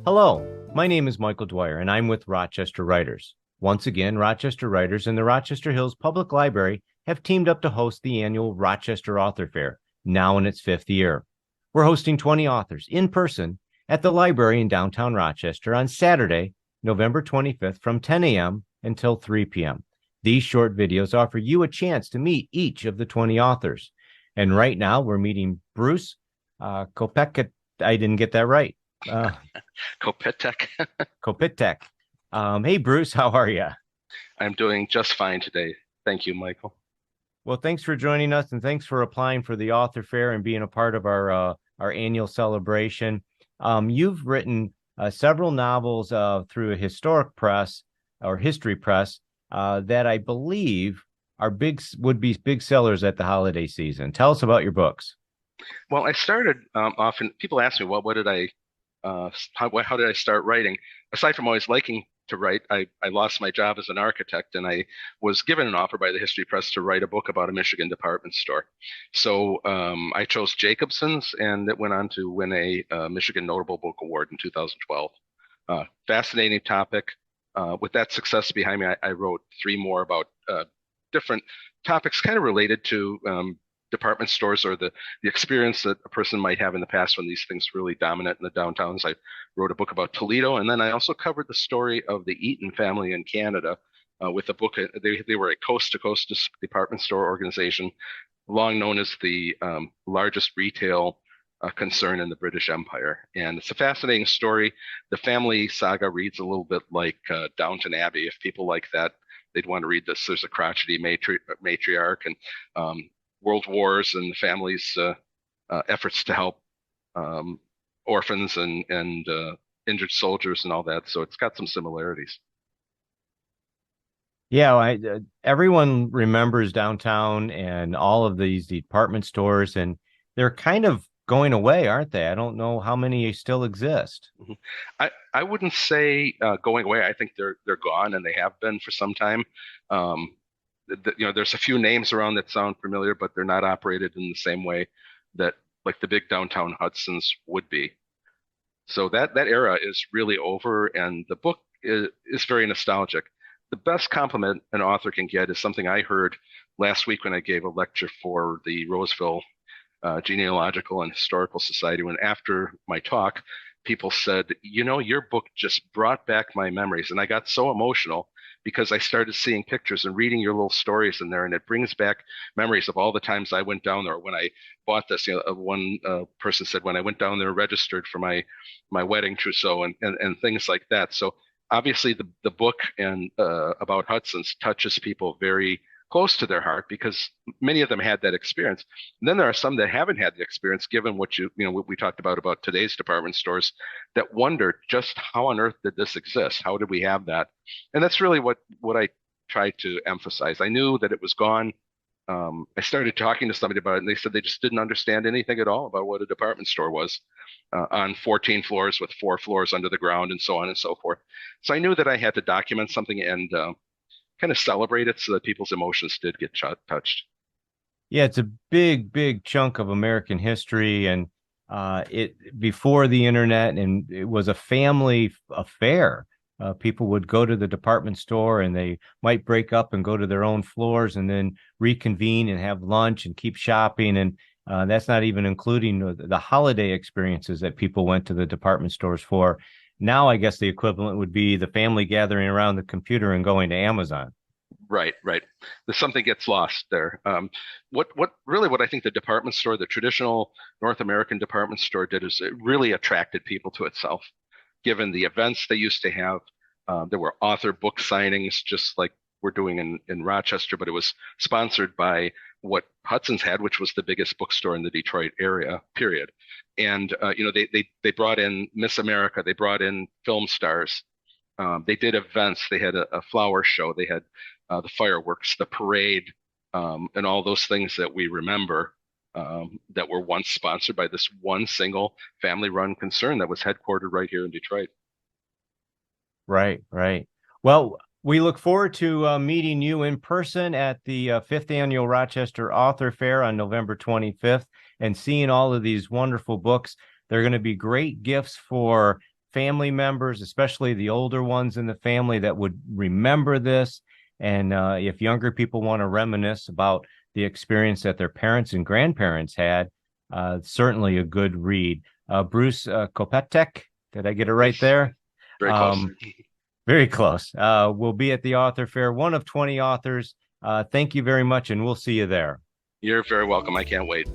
Hello, my name is Michael Dwyer, and I'm with Rochester Writers. Once again, Rochester Writers and the Rochester Hills Public Library have teamed up to host the annual Rochester Author Fair, now in its fifth year. We're hosting 20 authors in person at the library in downtown Rochester on Saturday, November 25th from 10 a.m. until 3 p.m. These short videos offer you a chance to meet each of the 20 authors. And right now, we're meeting Bruce Kopytek. I didn't get that right. Kopytek. Kopytek. Hey, Bruce, how are you? I'm doing just fine today. Thank you, Michael. Well, thanks for joining us, and thanks for applying for the author fair and being a part of our annual celebration. You've written several novels through a historic press or history press that I believe would be big sellers at the holiday season. Tell us about your books. Well, I started often. People ask me, well, how did I start writing? Aside from always liking to write, I lost my job as an architect, and I was given an offer by the History Press to write a book about a Michigan department store. So I chose Jacobson's, and it went on to win a Michigan Notable Book Award in 2012. Fascinating topic. With that success behind me, I wrote three more about different topics, kind of related to department stores or the experience that a person might have in the past when these things were really dominant in the downtowns. I wrote a book about Toledo, and then I also covered the story of the Eaton family in Canada with a book. They were a coast-to-coast department store organization, long known as the largest retail concern in the British Empire. And it's a fascinating story. The family saga reads a little bit like Downton Abbey. If people like that, they'd want to read this. There's a crotchety matriarch and world wars and the family's efforts to help orphans and injured soldiers and all that. So it's got some similarities. Yeah, everyone remembers downtown and all of these department stores, and they're kind of going away, aren't they? I don't know how many still exist. Mhm. I wouldn't say going away. I think they're gone, and they have been for some time. Um, there's a few names around that sound familiar, but they're not operated in the same way that like the big downtown Hudsons would be. So that era is really over, and the book is very nostalgic. The best compliment an author can get is something I heard last week when I gave a lecture for the Roseville Genealogical and Historical Society. When after my talk, people said, your book just brought back my memories. And I got so emotional because I started seeing pictures and reading your little stories in there. And it brings back memories of all the times I went down there. When I bought this, one person said, when I went down there, registered for my wedding trousseau and things like that. So obviously the book and about Hudson's touches people very close to their heart because many of them had that experience. And then there are some that haven't had the experience, given what what we talked about today's department stores, that wonder just how on earth did this exist? How did we have that? And that's really what I tried to emphasize. I knew that it was gone. I started talking to somebody about it, and they said they just didn't understand anything at all about what a department store was on 14 floors with 4 floors under the ground and so on and so forth. So I knew that I had to document something and kind of celebrate it so that people's emotions did get touched. Yeah, it's a big, big chunk of American history, and it before the internet, and it was a family affair. People would go to the department store, and they might break up and go to their own floors, and then reconvene and have lunch and keep shopping. And that's not even including the holiday experiences that people went to the department stores for. Now, I guess the equivalent would be the family gathering around the computer and going to Amazon. Right, right. There's something gets lost there. What I think the department store, the traditional North American department store did is it really attracted people to itself, given the events they used to have. There were author book signings, just like we're doing in Rochester, but it was sponsored by what Hudson's had, which was the biggest bookstore in the Detroit area, period. And they brought in Miss America, they brought in film stars. They did events. They had a flower show. They had the fireworks, the parade, and all those things that we remember that were once sponsored by this one single family-run concern that was headquartered right here in Detroit. Right, right. Well, we look forward to meeting you in person at the fifth annual Rochester Author Fair on November 25th and seeing all of these wonderful books. They're going to be great gifts for family members, especially the older ones in the family, that would remember this. And if younger people want to reminisce about the experience that their parents and grandparents had, certainly a good read. Bruce Kopytek, did I get it right there? Very close. Very close. We'll be at the author fair, one of 20 authors. Thank you very much, and we'll see you there. You're very welcome. I can't wait.